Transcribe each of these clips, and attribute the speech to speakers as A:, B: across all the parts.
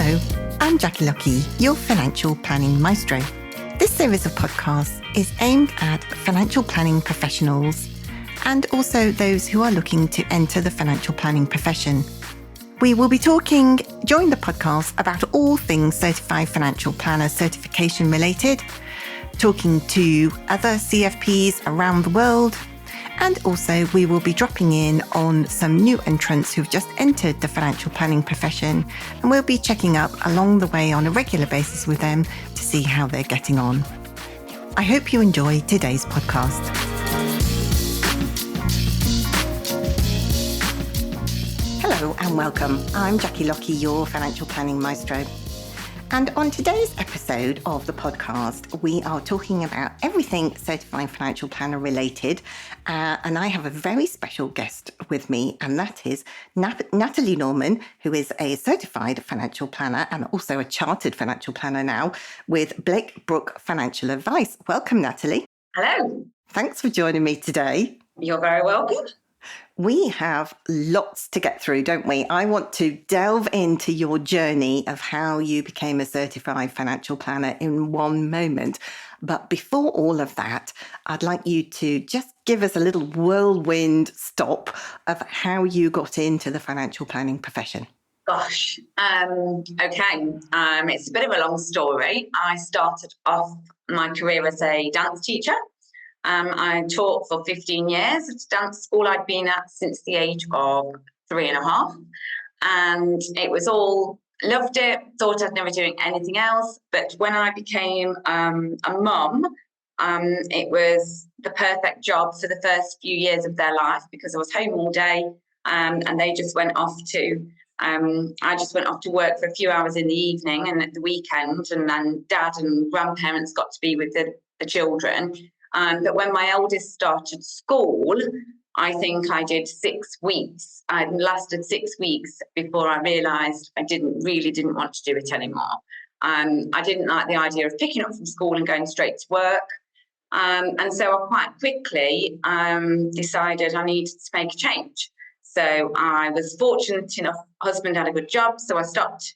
A: Hello, I'm Jackie Lucky, your financial planning maestro. This series of podcasts is aimed at financial planning professionals and also those who are looking to enter the financial planning profession. We will be talking during the podcast about all things Certified Financial Planner certification related, talking to other CFPs around the world, and also we will be dropping in on some new entrants who've just entered the financial planning profession, and we'll be checking up along the way on a regular basis with them to see how they're getting on. I hope you enjoy today's podcast. Hello and welcome. I'm Jackie Lucky, your financial planning maestro. And on today's episode of the podcast, we are talking about everything Certified Financial Planner related. And I have a very special guest with me, and that is Natalie Norman, who is a certified financial planner and also a chartered financial planner now with Brooke Financial Advice. Welcome, Natalie.
B: Hello.
A: Thanks for joining me today.
B: You're very welcome.
A: We have lots to get through, don't we? I want to delve into your journey of how you became a certified financial planner in one moment. But before all of that, I'd like you to just give us a little whirlwind stop of how you got into the financial planning profession.
B: Gosh, okay. It's a bit of a long story. I started off my career as a dance teacher. I taught for 15 years at a dance school I'd been at since the age of 3.5. And it was all, loved it, thought I'd never doing anything else. But when I became a mum, it was the perfect job for the first few years of their life because I was home all day and they just went off to, I just went off to work for a few hours in the evening and at the weekend, and then dad and grandparents got to be with the children. But when my eldest started school, I think I did 6 weeks. I lasted 6 weeks before I realised I didn't want to do it anymore. I didn't like the idea of picking up from school and going straight to work. And so I quite quickly decided I needed to make a change. So I was fortunate enough, husband had a good job, so I stopped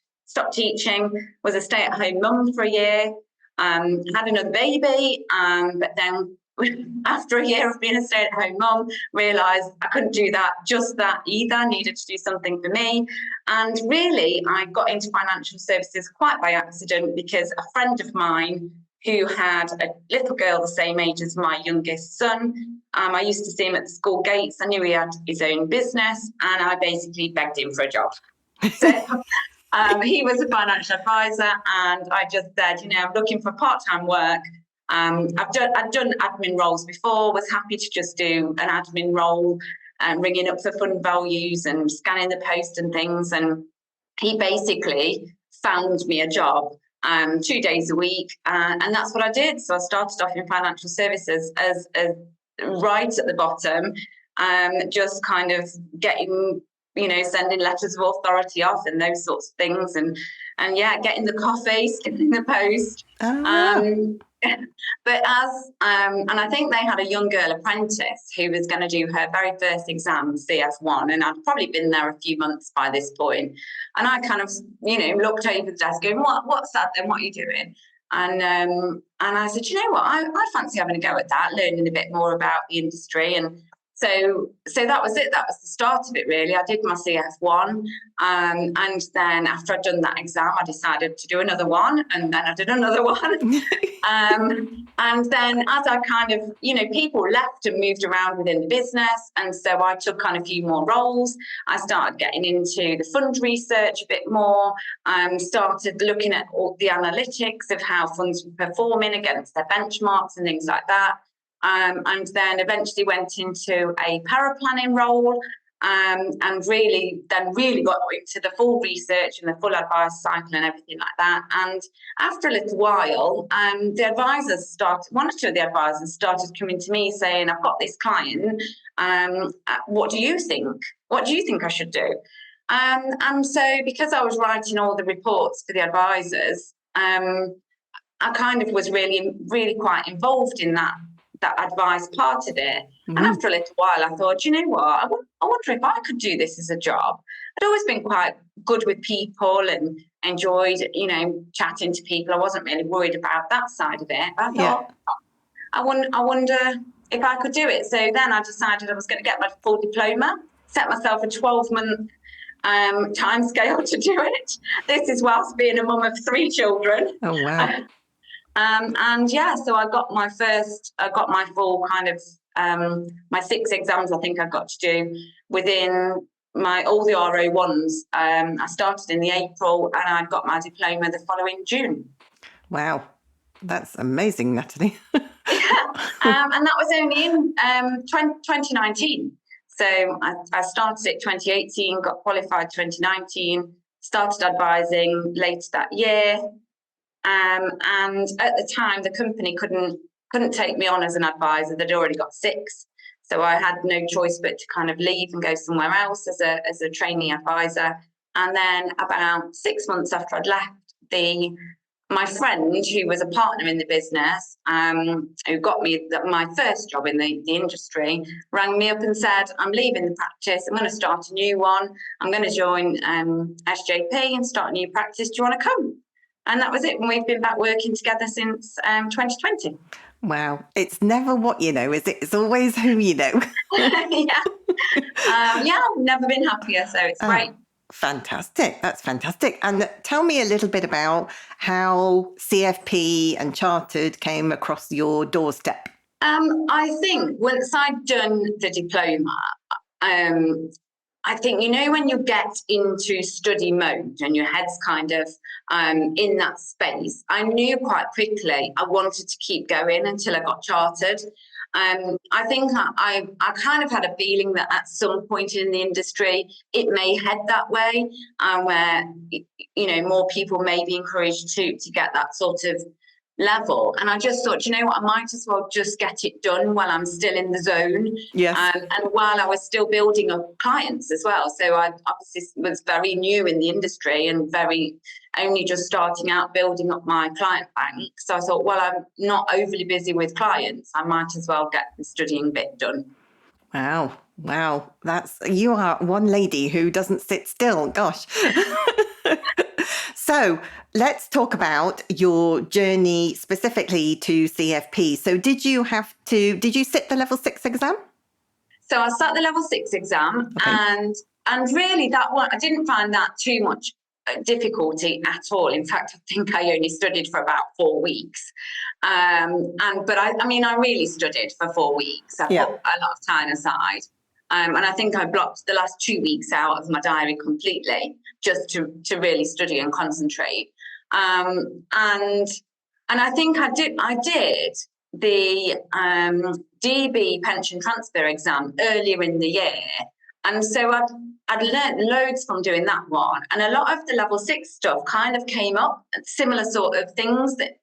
B: teaching, was a stay-at-home mum for a year. Had another baby, but then after a year of being a stay-at-home mum, realised I couldn't do just that either. I needed to do something for me. And really, I got into financial services quite by accident because a friend of mine who had a little girl the same age as my youngest son, I used to see him at the school gates. I knew he had his own business, and I basically begged him for a job. So he was a financial advisor, and I just said, I'm looking for part-time work. I'd done admin roles before, was happy to just do an admin role, ringing up for fund values and scanning the post and things. And he basically found me a job 2 days a week, and that's what I did. So I started off in financial services as right at the bottom, just kind of getting, sending letters of authority off and those sorts of things, and getting the coffee, skipping the post. But and I think they had a young girl apprentice who was going to do her very first exam, CF1, and I'd probably been there a few months by this point. And I kind of, looked over the desk going, what's that then? What are you doing? And I said, what? I fancy having a go at that, learning a bit more about the industry. And so that was it. That was the start of it, really. I did my CF1, and then after I'd done that exam, I decided to do another one, and then I did another one. And then as I kind of, people left and moved around within the business, and so I took on a few more roles. I started getting into the fund research a bit more, started looking at all the analytics of how funds were performing against their benchmarks and things like that. And then eventually went into a paraplanning role, and really got into the full research and the full advice cycle and everything like that. And after a little while, one or two of the advisors started coming to me saying, I've got this client, what do you think? What do you think I should do? And so because I was writing all the reports for the advisors, I kind of was really, really quite involved in that that advice part of it.
A: Mm-hmm.
B: And after a little while, I thought, you know what, I wonder if I could do this as a job. I'd always been quite good with people and enjoyed, chatting to people. I wasn't really worried about that side of it. I thought, I wonder if I could do it. So then I decided I was going to get my full diploma, set myself a 12-month time scale to do it. This is whilst being a mum of 3 children.
A: Oh, wow.
B: So I got my full kind of, my 6 exams I think I got to do within all the RO1s. I started in the April and I got my diploma the following June.
A: Wow. That's amazing, Natalie.
B: And that was only in 2019. So I started it 2018, got qualified 2019, started advising later that year. And at the time, the company couldn't take me on as an advisor. They'd already got 6. So I had no choice but to kind of leave and go somewhere else as a trainee advisor. And then about 6 months after I'd left, my friend, who was a partner in the business, who got me my first job in the industry, rang me up and said, I'm leaving the practice. I'm going to start a new one. I'm going to join SJP and start a new practice. Do you want to come? And that was it. And we've been back working together since 2020.
A: Wow. It's never what you know, is it? It's always who you know.
B: I've never been happier. So it's great.
A: Fantastic. That's fantastic. And tell me a little bit about how CFP and Chartered came across your doorstep.
B: I think once I'd done the diploma, I think, when you get into study mode and your head's kind of in that space, I knew quite quickly I wanted to keep going until I got chartered. I think I kind of had a feeling that at some point in the industry, it may head that way, where, more people may be encouraged to get that sort of level. And I just thought, I might as well just get it done while I'm still in the zone.
A: Yes.
B: And while I was still building up clients as well. So I obviously was very new in the industry and only just starting out building up my client bank. So I thought, well, I'm not overly busy with clients. I might as well get the studying bit done.
A: Wow. You are one lady who doesn't sit still. Gosh. So let's talk about your journey specifically to CFP. So did you sit the level 6 exam?
B: So I sat the level 6 exam, okay. and really that one, I didn't find that too much difficulty at all. In fact, I think I only studied for about 4 weeks. But I really studied for 4 weeks. I put a lot of time aside. And I think I blocked the last 2 weeks out of my diary completely just to really study and concentrate. And I think I did the DB pension transfer exam earlier in the year. And so I'd learnt loads from doing that one. And a lot of the level 6 stuff kind of came up, similar sort of things that,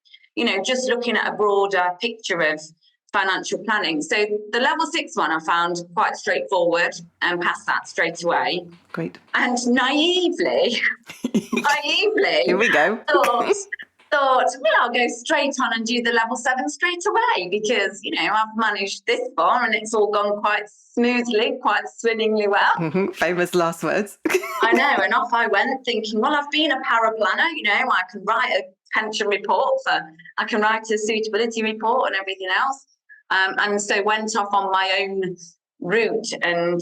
B: just looking at a broader picture of financial planning. So the level 6 one I found quite straightforward and passed that straight away.
A: Great.
B: And naively,
A: here we go.
B: thought, well, I'll go straight on and do the level 7 straight away because, I've managed this far and it's all gone quite smoothly, quite swimmingly well.
A: Mm-hmm. Famous last words.
B: I know. And off I went thinking, well, I've been a paraplanner, I can write a pension report, I can write a suitability report and everything else. And so went off on my own route and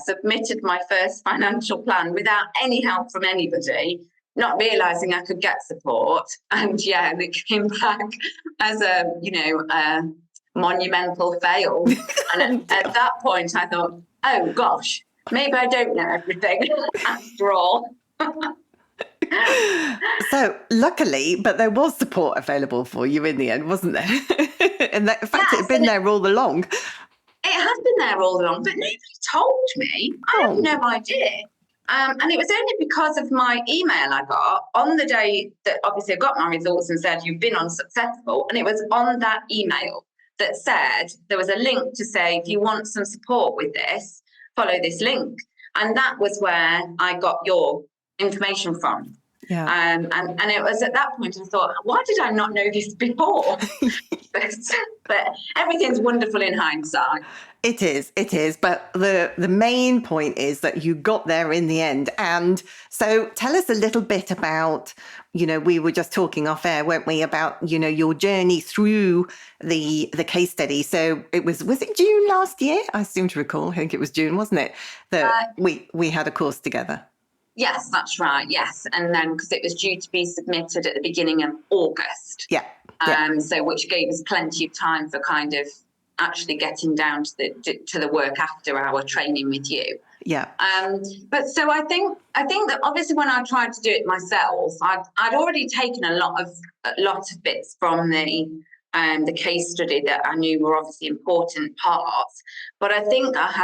B: submitted my first financial plan without any help from anybody, not realizing I could get support. And it came back as a monumental fail. And at that point I thought, oh gosh, maybe I don't know everything after all.
A: So luckily, but there was support available for you in the end, wasn't there? And in fact, it had been there all along.
B: It has been there all along, but nobody told me. I had no idea. And it was only because of my email I got on the day that obviously I got my results and said, you've been unsuccessful. And it was on that email that said there was a link to say, if you want some support with this, follow this link. And that was where I got your information from. And it was at that point I thought, why did I not know this before? but everything's wonderful in hindsight.
A: It is. But the main point is that you got there in the end. And so tell us a little bit about, we were just talking off air, weren't we, about, your journey through the case study. So was it June last year? I seem to recall, I think it was June, wasn't it? That we had a course together.
B: Yes, that's right. Yes. And then because it was due to be submitted at the beginning of August.
A: Yeah.
B: So which gave us plenty of time for kind of actually getting down to the work after our training with you.
A: Yeah.
B: But so I think that obviously when I tried to do it myself, I'd already taken a lot of bits from the case study that I knew were obviously important parts, but I think I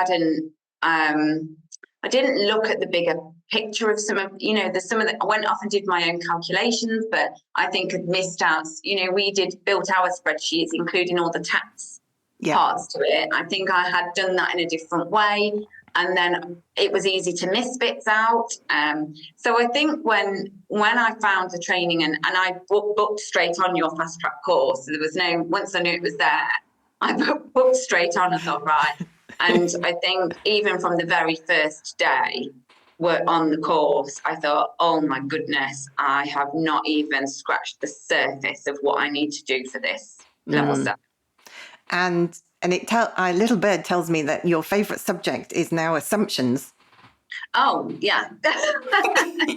B: didn't look at the bigger picture of some of I went off and did my own calculations, but I think I'd missed out. We built our spreadsheets, including all the tax parts to it. I think I had done that in a different way, and then it was easy to miss bits out. So I think when I found the training and I booked straight on your fast track course, there was once I knew it was there, I booked straight on and thought, right. And I think even from the very first day we're on the course, I thought, oh my goodness, I have not even scratched the surface of what I need to do for this level 7.
A: And a little bird tells me that your favorite subject is now assumptions.
B: Oh yeah.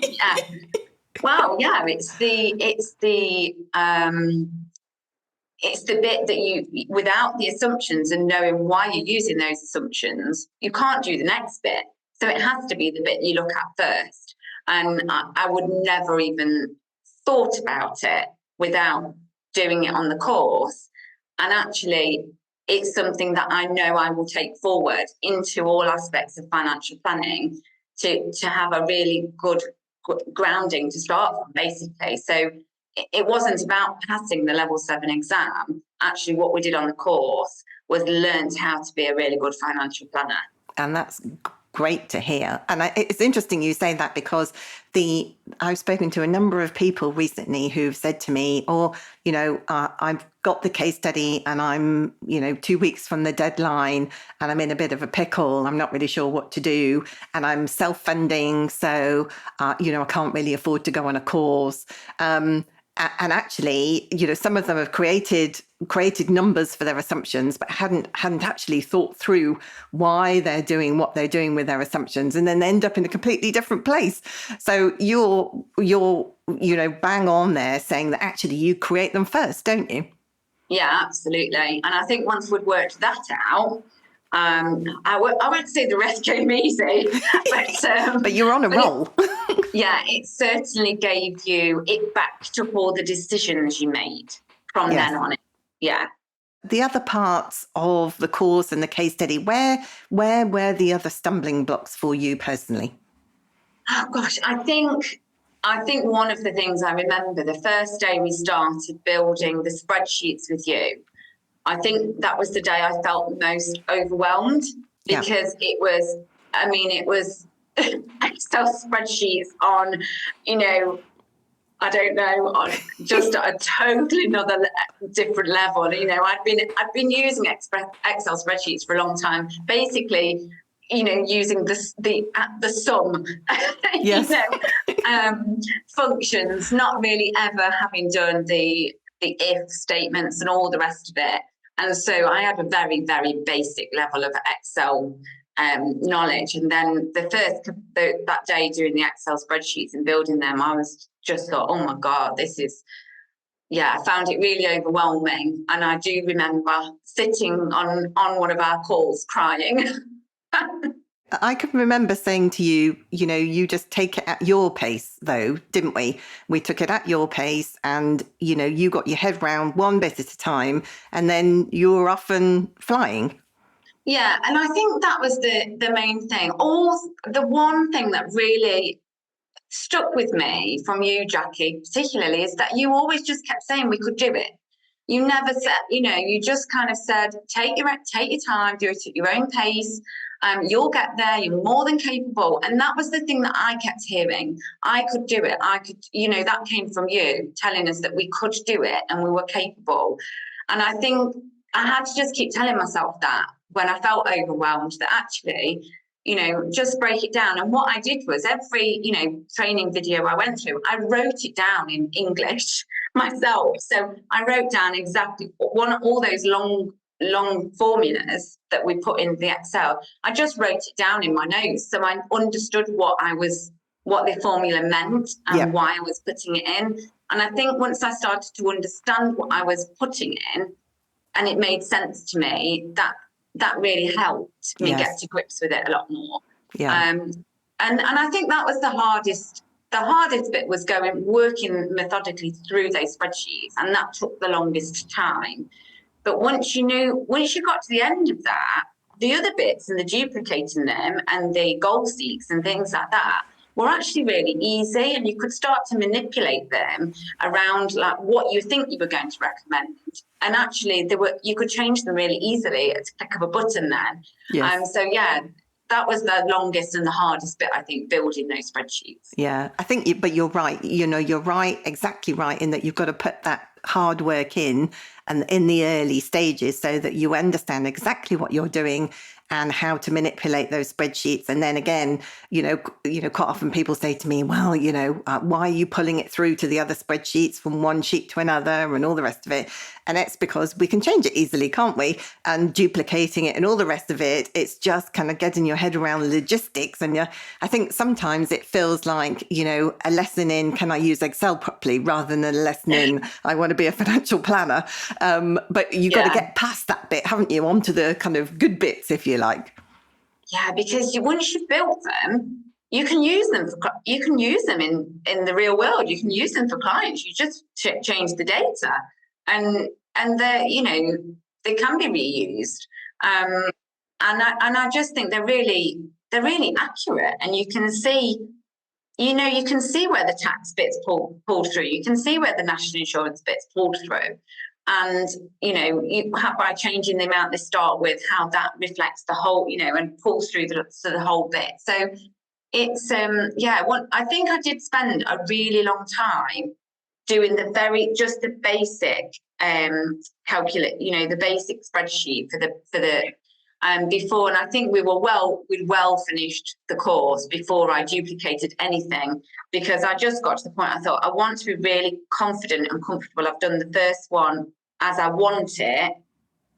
B: Yeah. Well, yeah, it's the bit that you, without the assumptions and knowing why you're using those assumptions, you can't do the next bit. So it has to be the bit you look at first. And I would never even thought about it without doing it on the course. And actually, it's something that I know I will take forward into all aspects of financial planning to have a really good grounding to start from, basically. So it wasn't about passing the level 7 exam. Actually, what we did on the course was learn how to be a really good financial planner. And
A: that's great to hear. And it's interesting you say that, because I've spoken to a number of people recently who've said to me, I've got the case study and I'm, 2 weeks from the deadline and I'm in a bit of a pickle. I'm not really sure what to do. And I'm self-funding. So, I can't really afford to go on a course. And actually, some of them have created numbers for their assumptions, but hadn't actually thought through why they're doing what they're doing with their assumptions, and then end up in a completely different place. So you're bang on there saying that actually you create them first, don't you?
B: Yeah, absolutely. And I think once we'd worked that out, I won't say the rest came easy,
A: but you're on a roll.
B: Yeah, it certainly gave you, it backed up all the decisions you made from then on. Yeah.
A: The other parts of the course and the case study, where were the other stumbling blocks for you personally?
B: Oh gosh, I think one of the things I remember, the first day we started building the spreadsheets with you, I think that was the day I felt most overwhelmed, because it was Excel spreadsheets on, I don't know, on just a totally different level. I'd been using Excel spreadsheets for a long time, basically, using the sum, functions, not really ever having done the if statements and all the rest of it. And so I had a very, very basic level of Excel knowledge. And then that day doing the Excel spreadsheets and building them, I was just thought, oh my God, I found it really overwhelming. And I do remember sitting on one of our calls crying.
A: I can remember saying to you, you just take it at your pace, though, didn't we? We took it at your pace and, you got your head round one bit at a time and then you were off and flying.
B: Yeah, and I think that was the main thing. The one thing that really stuck with me from you, Jackie, particularly, is that you always just kept saying we could do it. You never said, you just kind of said, take your time, do it at your own pace. You'll get there. You're more than capable. And that was the thing that I kept hearing. I could do it. I could, that came from you telling us that we could do it and we were capable. And I think I had to just keep telling myself that when I felt overwhelmed, that actually, just break it down. And what I did was every, training video I went through, I wrote it down in English myself. So I wrote down exactly all those long formulas that we put in the Excel. I just wrote it down in my notes. So I understood what the formula meant and why I was putting it in. And I think once I started to understand what I was putting in and it made sense to me, that really helped me get to grips with it a lot more. And I think that was the hardest bit, was working methodically through those spreadsheets, and that took the longest time. But once you got to the end of that, the other bits and the duplicating them and the goal seeks and things like that were actually really easy, and you could start to manipulate them around like what you think you were going to recommend. And actually you could change them really easily at the click of a button then. That was the longest and the hardest bit, I think, building those spreadsheets.
A: Yeah, I think, but you're right. You're right, exactly right, in that you've got to put that hard work in and in the early stages so that you understand exactly what you're doing and how to manipulate those spreadsheets. And then again, quite often people say to me, well, why are you pulling it through to the other spreadsheets from one sheet to another and all the rest of it? And it's because we can change it easily, can't we? And duplicating it and all the rest of it, it's just kind of getting your head around logistics. And I think sometimes it feels like, a lesson in, can I use Excel properly, rather than a lesson in, I want to be a financial planner. But you've got to get past that bit, haven't you, onto the kind of good bits, if you like.
B: Yeah, because once you've built them, you can use them in the real world. You can use them for clients. You just change the data, and they can be reused. And I just think they're really accurate, and you can see. You can see where the tax bits pulled through. You can see where the national insurance bits pulled through. And, by changing the amount they start with, how that reflects the whole, and pulls through the whole bit. So it's, I think I did spend a really long time doing the basic the basic spreadsheet for the before. And I think we'd well finished the course before I duplicated anything, because I just got to the point I thought, I want to be really confident and comfortable. I've done the first one as I want it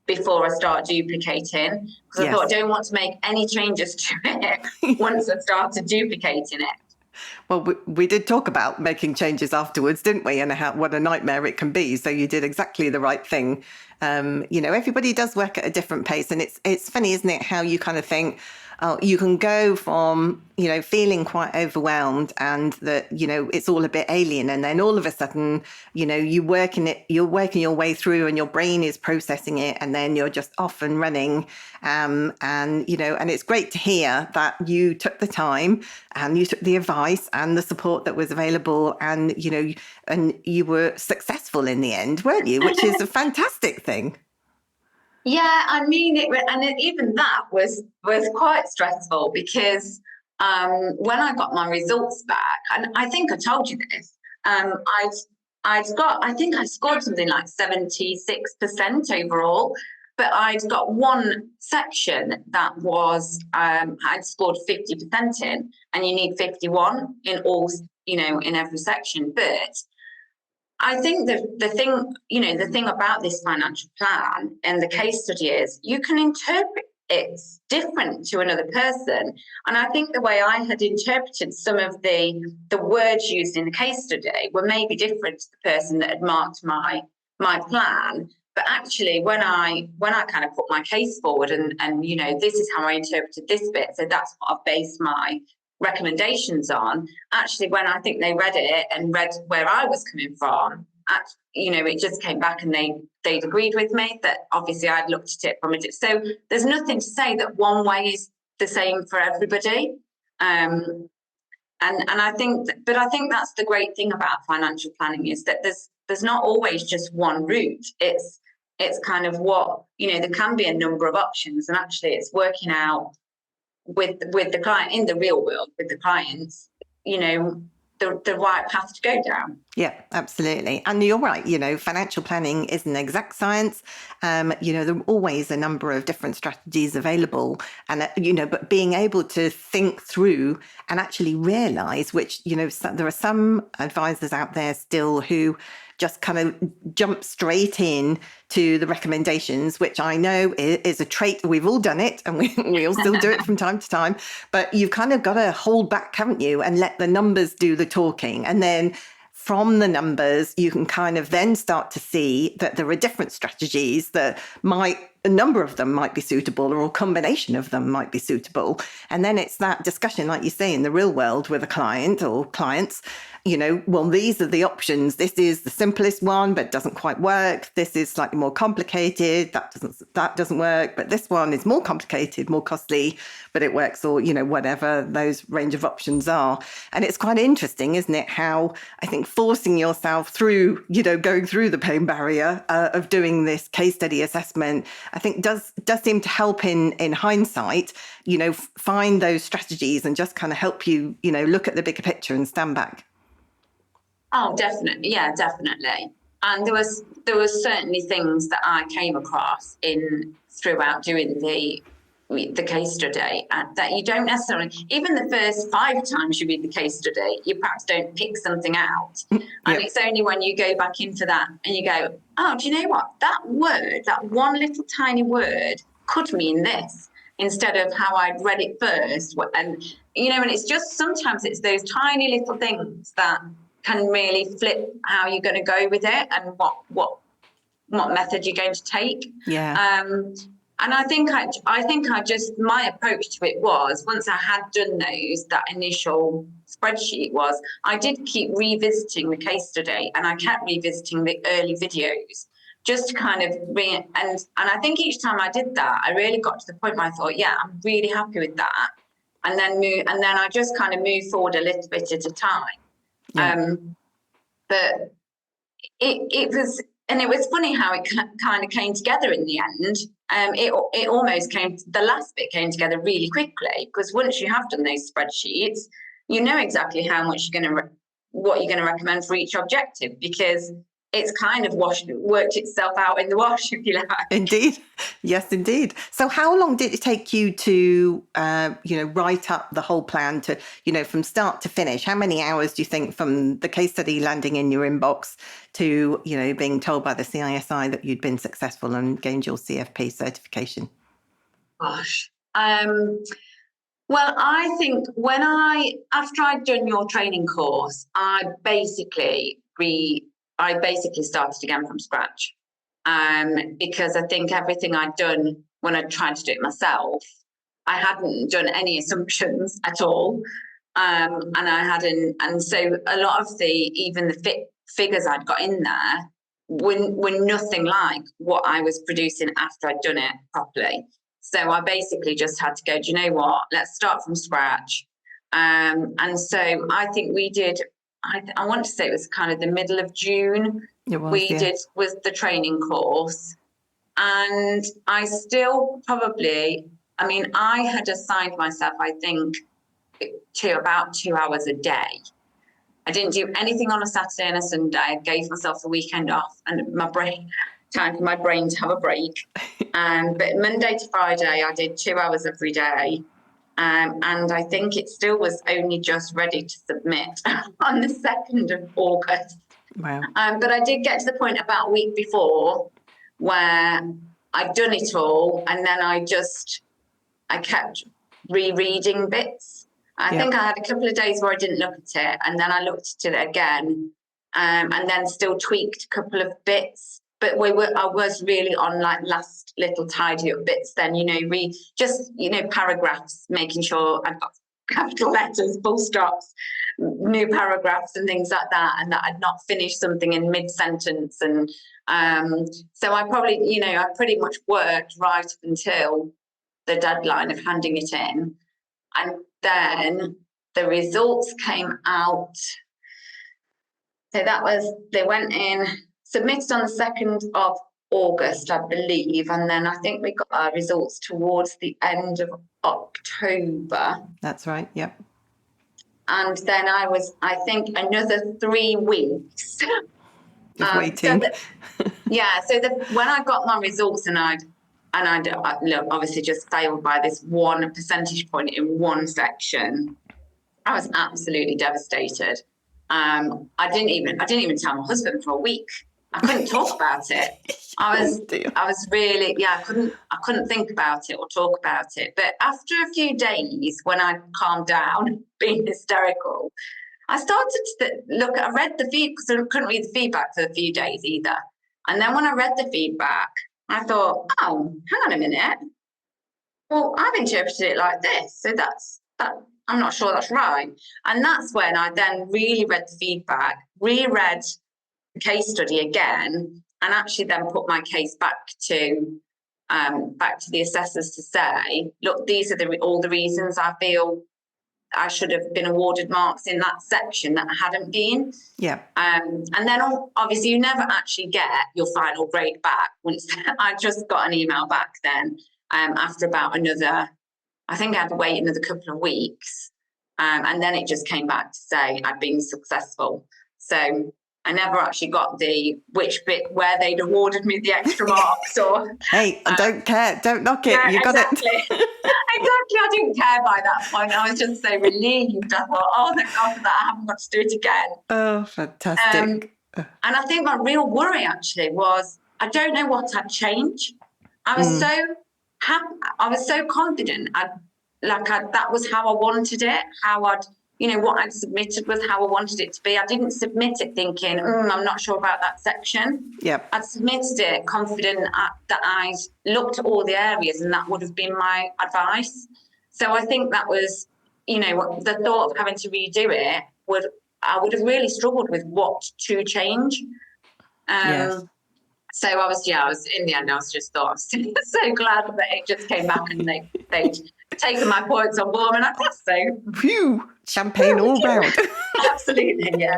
B: before I start duplicating, because I thought, I don't want to make any changes to it once I've started duplicating it.
A: Well, we did talk about making changes afterwards, didn't we? And what a nightmare it can be. So you did exactly the right thing. Everybody does work at a different pace. And it's funny, isn't it, how you kind of think, you can go from, feeling quite overwhelmed and that, it's all a bit alien. And then all of a sudden, you're working your way through and your brain is processing it. And then you're just off and running. And it's great to hear that you took the time and you took the advice and the support that was available. And, and you were successful in the end, weren't you? Which is a fantastic thing.
B: Yeah, I mean, even that was quite stressful, because when I got my results back, and I think I told you this, I think I scored something like 76% overall, but I'd got one section that was I'd scored 50% in, and you need 51 in all, in every section. But I think the thing about this financial plan and the case study is you can interpret it different to another person. And I think the way I had interpreted some of the words used in the case study were maybe different to the person that had marked my plan. But actually, when I kind of put my case forward and this is how I interpreted this bit, so that's what I've based my recommendations on. Actually, when I think they read it and read where I was coming from, it just came back and they'd agreed with me that obviously I'd looked at it from it. So there's nothing to say that one way is the same for everybody. And I think that's the great thing about financial planning, is that there's not always just one route. It's kind of what, there can be a number of options, and actually it's working out with the client in the real world with the clients, the right path to go down.
A: Yeah, absolutely. And you're right, financial planning is an exact science. There are always a number of different strategies available. And, but being able to think through and actually realize which, there are some advisors out there still who just kind of jump straight in to the recommendations, which I know is a trait. We've all done it, and we all still do it from time to time. But you've kind of got to hold back, haven't you, and let the numbers do the talking. And then from the numbers, you can kind of then start to see that there are different strategies that a number of them might be suitable, or a combination of them might be suitable. And then it's that discussion, like you say, in the real world with a client or clients, well, these are the options. This is the simplest one, but doesn't quite work. This is slightly more complicated. That doesn't work. But this one is more complicated, more costly, but it works, or, whatever those range of options are. And it's quite interesting, isn't it? How I think forcing yourself through, going through the pain barrier of doing this case study assessment, I think does seem to help in hindsight, find those strategies and just kind of help you, look at the bigger picture and stand back.
B: Oh, definitely. Yeah, definitely. And there was certainly things that I came across throughout doing the case study that you don't necessarily, even the first 5 times you read the case study, you perhaps don't pick something out. Yep. And it's only when you go back into that and you go, oh, do you know what? That word, that one little tiny word could mean this instead of how I'd read it first. And, and it's just, sometimes it's those tiny little things that can really flip how you're going to go with it and what method you're going to take.
A: Yeah.
B: And I think my approach to it was, once I had done that initial spreadsheet was, I did keep revisiting the case study, and I kept revisiting the early videos just to kind of and I think each time I did that, I really got to the point where I thought, yeah, I'm really happy with that. And then I just kind of moved forward a little bit at a time. Yeah. But it was funny how it kind of came together in the end. It almost the last bit came together really quickly, because once you have done those spreadsheets, you know exactly how much what you're going to recommend for each objective, because it's kind of worked itself out in the wash, if you like.
A: Indeed. Yes, indeed. So how long did it take you to, write up the whole plan to, from start to finish? How many hours do you think from the case study landing in your inbox to, being told by the CISI that you'd been successful and gained your CFP certification?
B: Gosh. Well, I think after I'd done your training course, I basically started again from scratch, because I think everything I'd done when I tried to do it myself, I hadn't done any assumptions at all, and I hadn't, and so a lot of even the figures I'd got in there were nothing like what I was producing after I'd done it properly. So I basically just had to go, do you know what? Let's start from scratch, and so I think we did. I want to say it was kind of the middle of June. Did with the training course, and I still I had assigned myself, I think, to about 2 hours a day. I didn't do anything on a Saturday and a Sunday. I gave myself the weekend off and time for my brain to have a break. But Monday to Friday, I did 2 hours every day. And I think it still was only just ready to submit on the 2nd of August.
A: Wow.
B: But I did get to the point about a week before where I'd done it all, and then I kept rereading bits. I think I had a couple of days where I didn't look at it, and then I looked at it again, and then still tweaked a couple of bits. But I was really on like last little tidy up bits then, paragraphs, making sure I've got capital letters, full stops, new paragraphs and things like that, and that I'd not finished something in mid-sentence. And so I probably, I pretty much worked right up until the deadline of handing it in. And then the results came out. So they went in, submitted on the 2nd of August, I believe. And then I think we got our results towards the end of October.
A: That's right. Yep.
B: And then I think, another 3 weeks.
A: Of waiting.
B: When I got my results and I look, obviously just failed by this 1 percentage point in one section, I was absolutely devastated. I didn't even tell my husband for a week. I couldn't talk about it. I was really, I couldn't think about it or talk about it. But after a few days, when I calmed down, being hysterical, I started to I read the feedback, because I couldn't read the feedback for a few days either. And then when I read the feedback, I thought, oh, hang on a minute. Well, I've interpreted it like this. So that. I'm not sure that's right. And that's when I then really read the feedback, reread the case study again, and actually then put my case back to the assessors to say, look, these are all the reasons I feel I should have been awarded marks in that section that I hadn't been.
A: Yeah.
B: And then obviously you never actually get your final grade back. Once I just got an email back then after about another, I think I had to wait another couple of weeks. And then it just came back to say I'd been successful. So I never actually got which bit where they'd awarded me the extra marks or.
A: Hey, I don't care. Don't knock it. You got
B: exactly.
A: it.
B: Exactly. I didn't care by that point. I was just so relieved. I thought, oh, thank God for that. I haven't got to do it again.
A: Oh, fantastic.
B: And I think my real worry actually was, I don't know what I'd change. I was so happy. I was so confident. That was how I wanted it, what I'd submitted was how I wanted it to be. I didn't submit it thinking, I'm not sure about that section.
A: Yep.
B: I'd submitted it confident that I'd looked at all the areas and that would have been my advice. So I think that was, the thought of having to redo it I would have really struggled with what to change.
A: Yes.
B: So I was in the end, I was just so glad that it just came back and they'd taken my points on board and I passed. So,
A: phew, champagne all round.
B: Absolutely, yeah.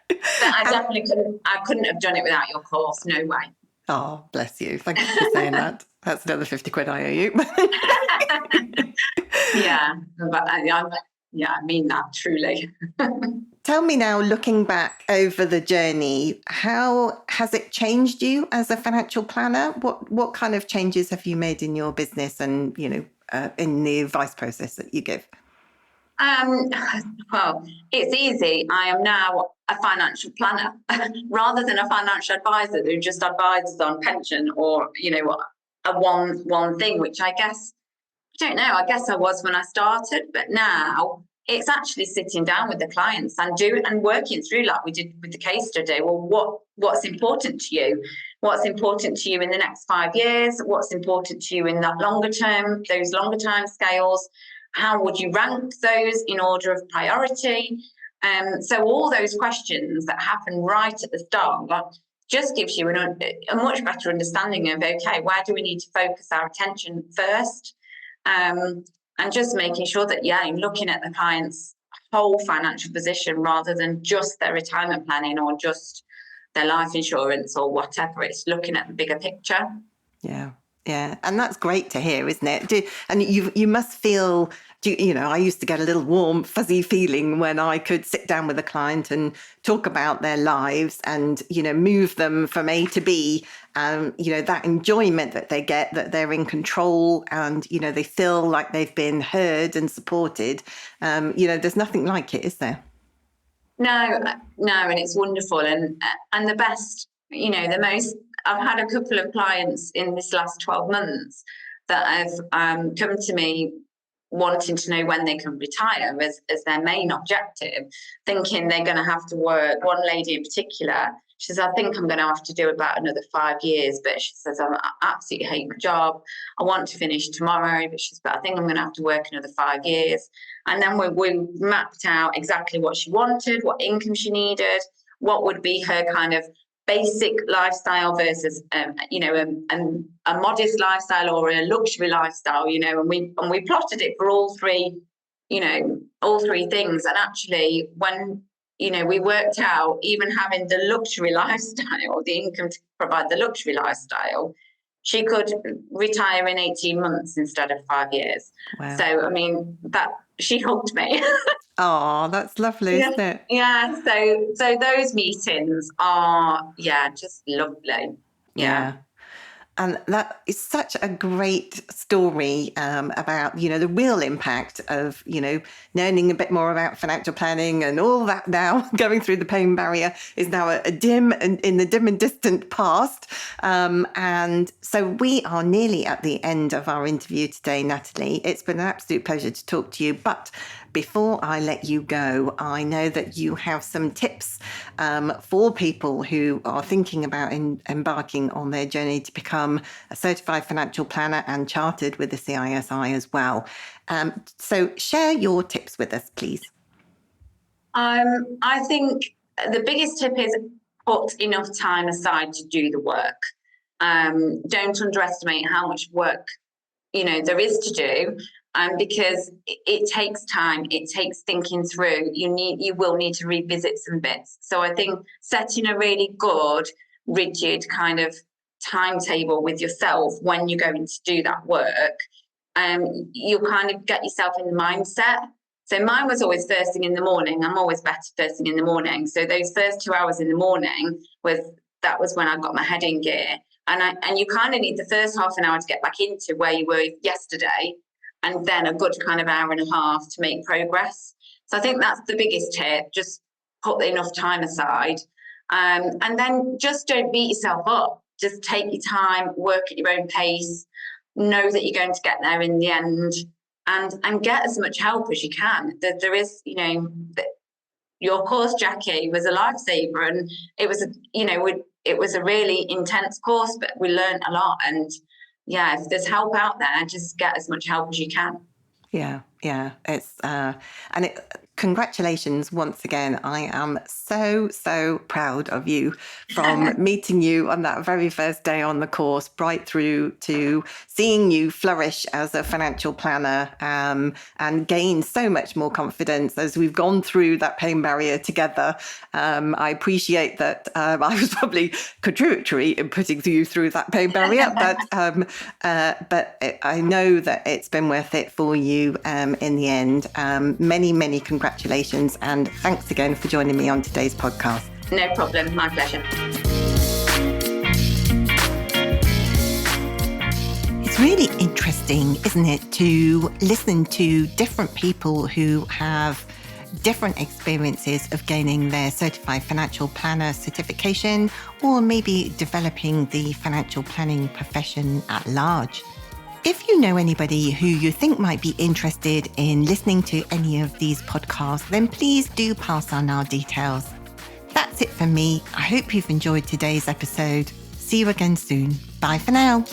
B: But I couldn't have done it without your course, no way.
A: Oh, bless you. Thank you for saying that. That's another 50 quid I owe you.
B: Yeah, but I mean that truly.
A: Tell me now, looking back over the journey, how has it changed you as a financial planner? What kind of changes have you made in your business and, in the advice process that you give?
B: Well, it's easy. I am now a financial planner rather than a financial advisor who just advises on pension or, a one thing, which I guess, I don't know, I guess I was when I started, but now it's actually sitting down with the clients and working through, like we did with the case study. Well, what's important to you? What's important to you in the next 5 years? What's important to you in that those longer time scales? How would you rank those in order of priority? So all those questions that happen right at the start just gives you a much better understanding of, okay, where do we need to focus our attention first? And just making sure that, you're looking at the client's whole financial position rather than just their retirement planning or just their life insurance or whatever. It's looking at the bigger picture.
A: Yeah. Yeah. And that's great to hear, isn't it? And you must feel, I used to get a little warm, fuzzy feeling when I could sit down with a client and talk about their lives and, move them from A to B. That enjoyment that they get, that they're in control and, they feel like they've been heard and supported. There's nothing like it, is there?
B: No, and it's wonderful. And the best, the most, I've had a couple of clients in this last 12 months that have come to me wanting to know when they can retire as their main objective, thinking they're going to have to work. One lady in particular, she says, I think I'm going to have to do about another 5 years, but she says, I absolutely hate my job. I want to finish tomorrow, but I think I'm going to have to work another 5 years. And then we mapped out exactly what she wanted, what income she needed, what would be her kind of basic lifestyle versus a modest lifestyle or a luxury lifestyle, and we plotted it for all three things. And actually when we worked out even having the luxury lifestyle, the income to provide the luxury lifestyle, she could retire in 18 months instead of 5 years.
A: Wow.
B: So, I mean, that she helped me.
A: Oh, that's lovely, isn't it?
B: Yeah. So those meetings are, just lovely. Yeah.
A: And that is such a great story about, the real impact of, learning a bit more about financial planning and all that now going through the pain barrier is now a dim and in the dim and distant past. And so we are nearly at the end of our interview today, Natalie. It's been an absolute pleasure to talk to you. But before I let you go, I know that you have some tips for people who are thinking about embarking on their journey to become a certified financial planner and chartered with the CISI as well. So share your tips with us, please.
B: I think the biggest tip is put enough time aside to do the work. Don't underestimate how much work there is to do, because it takes time. It takes thinking through. You will need to revisit some bits. So I think setting a really good, rigid kind of timetable with yourself when you're going to do that work, you'll kind of get yourself in the mindset. So mine was always first thing in the morning. I'm always better first thing in the morning. So those first 2 hours in the morning was when I got my head in gear. And you kind of need the first half an hour to get back into where you were yesterday, and then a good kind of hour and a half to make progress. So I think that's the biggest tip. Just put enough time aside. And then just don't beat yourself up. Just take your time, work at your own pace, know that you're going to get there in the end, and get as much help as you can. There is, your course, Jackie, was a lifesaver, and it was, it was a really intense course, but we learned a lot. And if there's help out there, just get as much help as you can.
A: Yeah. It's congratulations once again. I am so proud of you from meeting you on that very first day on the course, right through to seeing you flourish as a financial planner, and gain so much more confidence as we've gone through that pain barrier together. I appreciate that I was probably contributory in putting you through that pain barrier, but I know that it's been worth it for you in the end. Many congratulations, and thanks again for joining me on today's podcast.
B: No problem, my pleasure.
A: It's really interesting, isn't it, to listen to different people who have different experiences of gaining their certified financial planner certification, or maybe developing the financial planning profession at large. If you know anybody who you think might be interested in listening to any of these podcasts, then please do pass on our details. That's it for me. I hope you've enjoyed today's episode. See you again soon. Bye for now.